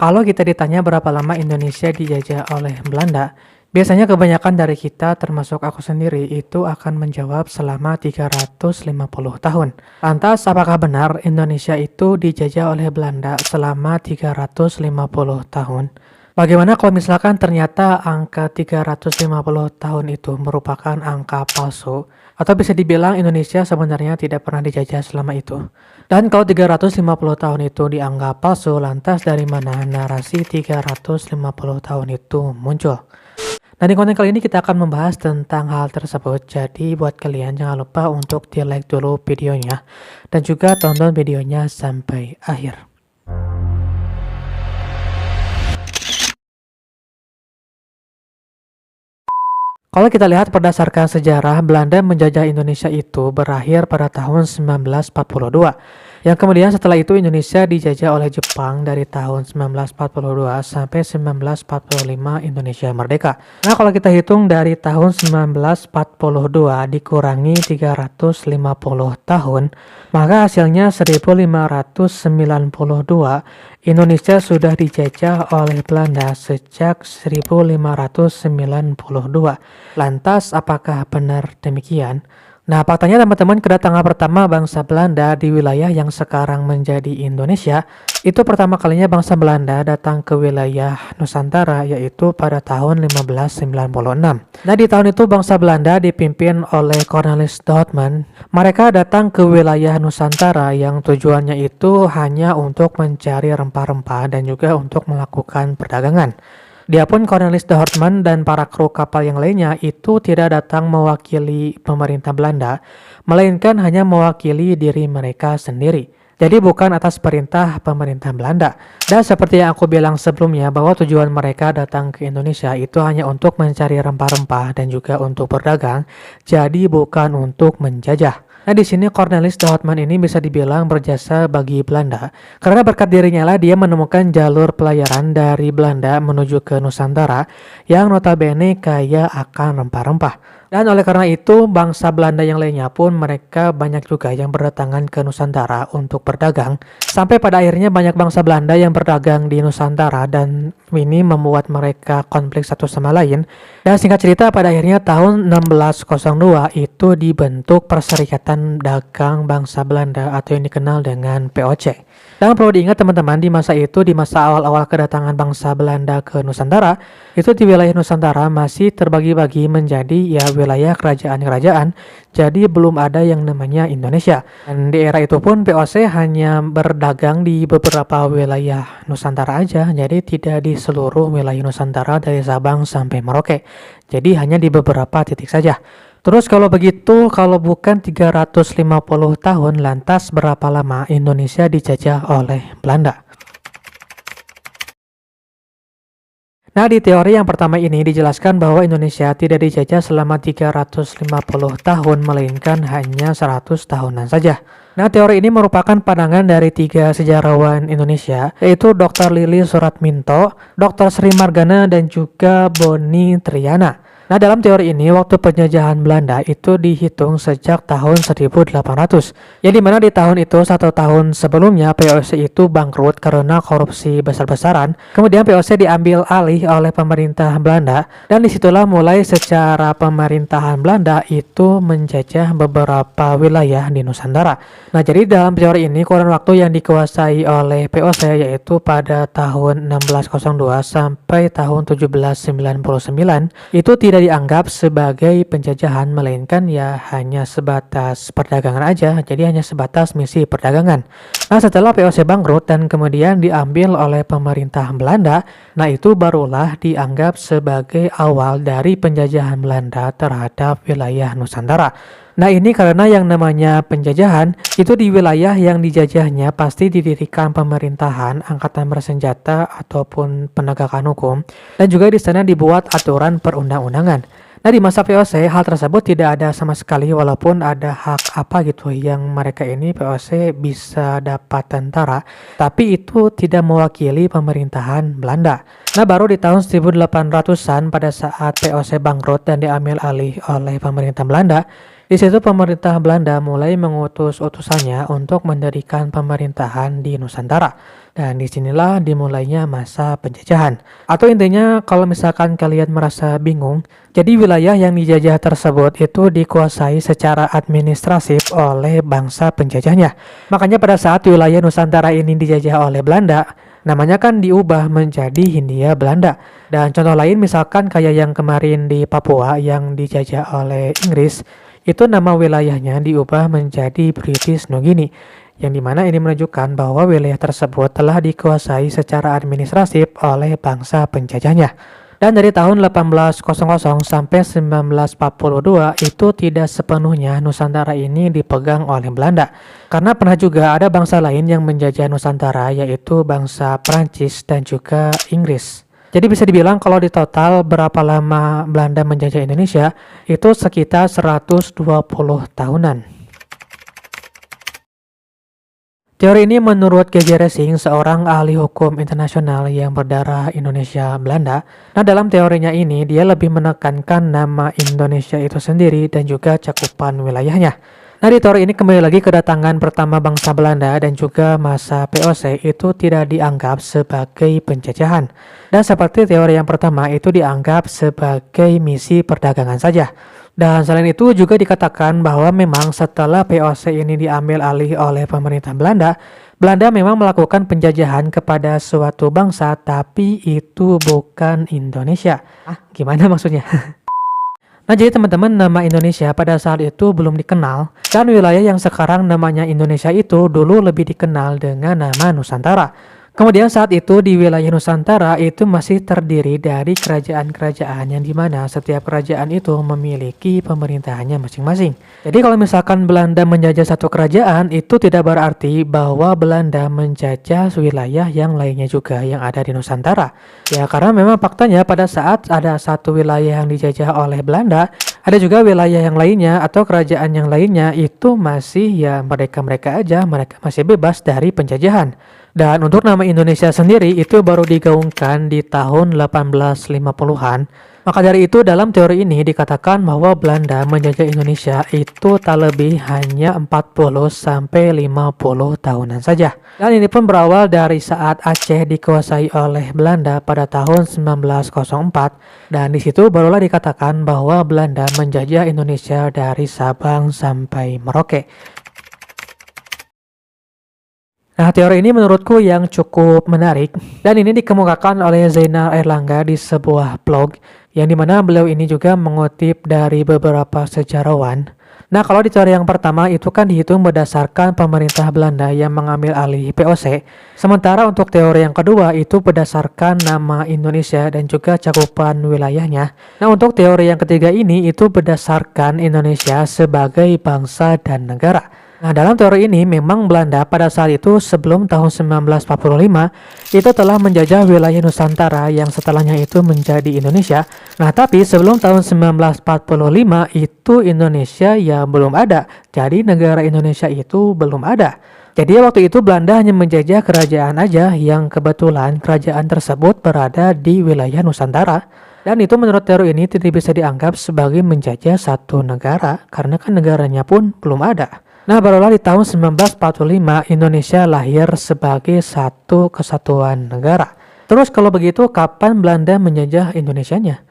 Kalau kita ditanya berapa lama Indonesia dijajah oleh Belanda, biasanya kebanyakan dari kita, termasuk aku sendiri, itu akan menjawab selama 350 tahun. Lantas, apakah benar Indonesia itu dijajah oleh Belanda selama 350 tahun? Bagaimana kalau misalkan ternyata angka 350 tahun itu merupakan angka palsu? Atau bisa dibilang Indonesia sebenarnya tidak pernah dijajah selama itu? Dan kalau 350 tahun itu dianggap palsu, lantas dari mana narasi 350 tahun itu muncul? Nah, di konten kali ini kita akan membahas tentang hal tersebut. Jadi buat kalian jangan lupa untuk di like dulu videonya dan juga tonton videonya sampai akhir. Kalau kita lihat berdasarkan sejarah, Belanda menjajah Indonesia itu berakhir pada tahun 1942. Yang kemudian setelah itu Indonesia dijajah oleh Jepang dari tahun 1942 sampai 1945 Indonesia merdeka. Nah, kalau kita hitung dari tahun 1942 dikurangi 350 tahun, maka hasilnya 1592. Indonesia sudah dijajah oleh Belanda sejak 1592. Lantas, apakah benar demikian? Nah, faktanya teman-teman, kedatangan pertama bangsa Belanda di wilayah yang sekarang menjadi Indonesia, itu pertama kalinya bangsa Belanda datang ke wilayah Nusantara, yaitu pada tahun 1596. Nah, di tahun itu bangsa Belanda dipimpin oleh Cornelis de Houtman. Mereka datang ke wilayah Nusantara yang tujuannya itu hanya untuk mencari rempah-rempah dan juga untuk melakukan perdagangan. Diapun Cornelis de Houtman dan para kru kapal yang lainnya itu tidak datang mewakili pemerintah Belanda, melainkan hanya mewakili diri mereka sendiri. Jadi bukan atas perintah pemerintah Belanda. Dan seperti yang aku bilang sebelumnya bahwa tujuan mereka datang ke Indonesia itu hanya untuk mencari rempah-rempah dan juga untuk berdagang, jadi bukan untuk menjajah. Nah, di sini Cornelis de Houtman ini bisa dibilang berjasa bagi Belanda karena berkat dirinya lah dia menemukan jalur pelayaran dari Belanda menuju ke Nusantara yang notabene kaya akan rempah-rempah. Dan oleh karena itu bangsa Belanda yang lainnya pun mereka banyak juga yang berdatangan ke Nusantara untuk berdagang. Sampai pada akhirnya banyak bangsa Belanda yang berdagang di Nusantara dan ini membuat mereka konflik satu sama lain. Dan singkat cerita pada akhirnya tahun 1602 itu dibentuk Perserikatan Dagang Bangsa Belanda atau yang dikenal dengan POC. Dan perlu diingat teman-teman, di masa itu, di masa awal-awal kedatangan bangsa Belanda ke Nusantara, itu di wilayah Nusantara masih terbagi-bagi menjadi ya wilayah kerajaan-kerajaan, jadi belum ada yang namanya Indonesia. Dan di era itu pun POC hanya berdagang di beberapa wilayah Nusantara aja, jadi tidak di seluruh wilayah Nusantara dari Sabang sampai Merauke. Jadi hanya di beberapa titik saja. Terus kalau begitu, kalau bukan 350 tahun, lantas berapa lama Indonesia dijajah oleh Belanda? Nah, di teori yang pertama ini dijelaskan bahwa Indonesia tidak dijajah selama 350 tahun, melainkan hanya 100 tahunan saja. Nah, teori ini merupakan pandangan dari tiga sejarawan Indonesia, yaitu Dr. Lili Suratminto, Dr. Sri Margana, dan juga Boni Triana. Nah, dalam teori ini, waktu penjajahan Belanda itu dihitung sejak tahun 1800. Ya, dimana di tahun itu, 1 tahun sebelumnya, POC itu bangkrut karena korupsi besar-besaran. Kemudian POC diambil alih oleh pemerintah Belanda, dan disitulah mulai secara pemerintahan Belanda itu menjajah beberapa wilayah di Nusantara. Nah, jadi dalam teori ini, kurun waktu yang dikuasai oleh POC yaitu pada tahun 1602 sampai tahun 1799, itu tidak dianggap sebagai penjajahan, melainkan ya hanya sebatas perdagangan aja, jadi hanya sebatas misi perdagangan. Nah, setelah POC bangkrut dan kemudian diambil oleh pemerintah Belanda, nah itu barulah dianggap sebagai awal dari penjajahan Belanda terhadap wilayah Nusantara. Nah, ini karena yang namanya penjajahan itu di wilayah yang dijajahnya pasti didirikan pemerintahan, angkatan bersenjata ataupun penegakan hukum, dan juga di sana dibuat aturan perundang-undangan. Nah, di masa POC hal tersebut tidak ada sama sekali, walaupun ada hak apa gitu yang mereka ini POC bisa dapat tentara, tapi itu tidak mewakili pemerintahan Belanda. Nah, baru di tahun 1800-an pada saat POC bangkrut dan diambil alih oleh pemerintah Belanda, di situ pemerintah Belanda mulai mengutus utusannya untuk mendirikan pemerintahan di Nusantara. Dan disinilah dimulainya masa penjajahan. Atau intinya kalau misalkan kalian merasa bingung, jadi wilayah yang dijajah tersebut itu dikuasai secara administratif oleh bangsa penjajahnya. Makanya pada saat wilayah Nusantara ini dijajah oleh Belanda, namanya kan diubah menjadi Hindia Belanda. Dan contoh lain misalkan kayak yang kemarin di Papua yang dijajah oleh Inggris, itu nama wilayahnya diubah menjadi British New Guinea, yang dimana ini menunjukkan bahwa wilayah tersebut telah dikuasai secara administratif oleh bangsa penjajahnya. Dan dari tahun 1800 sampai 1942 itu tidak sepenuhnya Nusantara ini dipegang oleh Belanda. Karena pernah juga ada bangsa lain yang menjajah Nusantara, yaitu bangsa Prancis dan juga Inggris. Jadi bisa dibilang kalau di total berapa lama Belanda menjajah Indonesia, itu sekitar 120 tahunan. Teori ini menurut G.J. Racing, seorang ahli hukum internasional yang berdarah Indonesia Belanda. Nah, dalam teorinya ini, dia lebih menekankan nama Indonesia itu sendiri dan juga cakupan wilayahnya. Nah, di teori ini kembali lagi kedatangan pertama bangsa Belanda dan juga masa VOC itu tidak dianggap sebagai penjajahan. Dan seperti teori yang pertama itu dianggap sebagai misi perdagangan saja. Dan selain itu juga dikatakan bahwa memang setelah VOC ini diambil alih oleh pemerintah Belanda, Belanda memang melakukan penjajahan kepada suatu bangsa, tapi itu bukan Indonesia. Gimana maksudnya? Nah, jadi teman-teman, nama Indonesia pada saat itu belum dikenal, dan wilayah yang sekarang namanya Indonesia itu dulu lebih dikenal dengan nama Nusantara. Kemudian saat itu di wilayah Nusantara itu masih terdiri dari kerajaan-kerajaan yang dimana setiap kerajaan itu memiliki pemerintahannya masing-masing. Jadi kalau misalkan Belanda menjajah satu kerajaan, itu tidak berarti bahwa Belanda menjajah wilayah yang lainnya juga yang ada di Nusantara. Ya, karena memang faktanya pada saat ada satu wilayah yang dijajah oleh Belanda, ada juga wilayah yang lainnya atau kerajaan yang lainnya itu masih ya mereka-mereka aja, mereka masih bebas dari penjajahan. Dan untuk nama Indonesia sendiri itu baru digaungkan di tahun 1850-an. Maka dari itu dalam teori ini dikatakan bahwa Belanda menjajah Indonesia itu tak lebih hanya 40 sampai 50 tahunan saja. Dan ini pun berawal dari saat Aceh dikuasai oleh Belanda pada tahun 1904, dan di situ barulah dikatakan bahwa Belanda menjajah Indonesia dari Sabang sampai Merauke. Nah, teori ini menurutku yang cukup menarik, dan ini dikemukakan oleh Zainal Airlangga di sebuah blog, yang dimana beliau ini juga mengutip dari beberapa sejarawan. Nah, kalau di teori yang pertama itu kan dihitung berdasarkan pemerintah Belanda yang mengambil alih VOC, sementara untuk teori yang kedua itu berdasarkan nama Indonesia dan juga cakupan wilayahnya. Nah, untuk teori yang ketiga ini itu berdasarkan Indonesia sebagai bangsa dan negara. Nah, dalam teori ini memang Belanda pada saat itu sebelum tahun 1945 itu telah menjajah wilayah Nusantara yang setelahnya itu menjadi Indonesia. Nah, tapi sebelum tahun 1945 itu Indonesia ya belum ada. Jadi negara Indonesia itu belum ada. Jadi waktu itu Belanda hanya menjajah kerajaan aja yang kebetulan kerajaan tersebut berada di wilayah Nusantara. Dan itu menurut teori ini tidak bisa dianggap sebagai menjajah satu negara karena kan negaranya pun belum ada. Nah, barulah di tahun 1945 Indonesia lahir sebagai satu kesatuan negara. Terus kalau begitu kapan Belanda menjajah Indonesianya?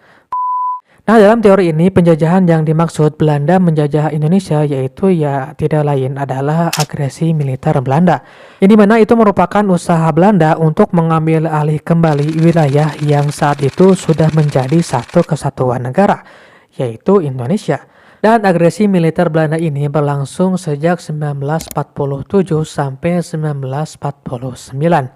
Nah, dalam teori ini penjajahan yang dimaksud Belanda menjajah Indonesia yaitu ya tidak lain adalah agresi militer Belanda. Yang dimana itu merupakan usaha Belanda untuk mengambil alih kembali wilayah yang saat itu sudah menjadi satu kesatuan negara, yaitu Indonesia. Dan agresi militer Belanda ini berlangsung sejak 1947 sampai 1949.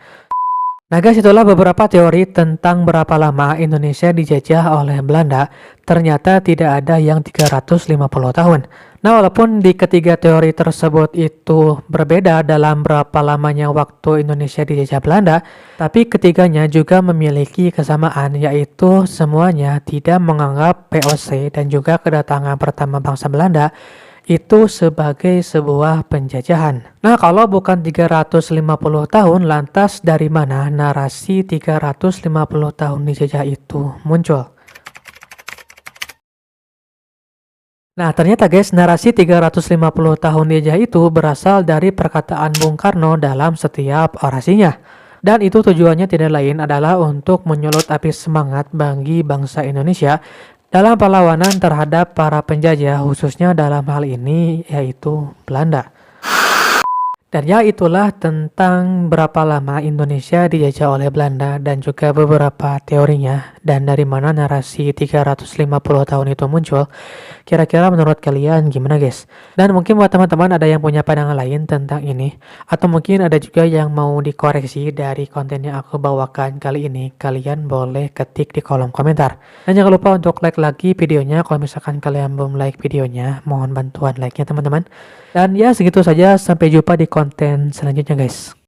Nah guys, itulah beberapa teori tentang berapa lama Indonesia dijajah oleh Belanda. Ternyata tidak ada yang 350 tahun. Nah, walaupun di ketiga teori tersebut itu berbeda dalam berapa lamanya waktu Indonesia dijajah Belanda, tapi ketiganya juga memiliki kesamaan, yaitu semuanya tidak menganggap VOC dan juga kedatangan pertama bangsa Belanda itu sebagai sebuah penjajahan. Nah, kalau bukan 350 tahun, lantas dari mana narasi 350 tahun dijajah itu muncul? Nah, ternyata guys, narasi 350 tahun dijajah itu berasal dari perkataan Bung Karno dalam setiap orasinya. Dan itu tujuannya tidak lain adalah untuk menyulut api semangat bagi bangsa Indonesia dalam perlawanan terhadap para penjajah, khususnya dalam hal ini yaitu Belanda. Dan ya itulah tentang berapa lama Indonesia dijajah oleh Belanda dan juga beberapa teorinya dan dari mana narasi 350 tahun itu muncul. Kira-kira menurut kalian gimana guys? Dan mungkin buat teman-teman ada yang punya pandangan lain tentang ini atau mungkin ada juga yang mau dikoreksi dari konten yang aku bawakan kali ini. Kalian boleh ketik di kolom komentar. Dan jangan lupa untuk like lagi videonya. Kalau misalkan kalian belum like videonya, mohon bantuan like-nya teman-teman. Dan ya segitu saja, sampai jumpa di konten selanjutnya guys.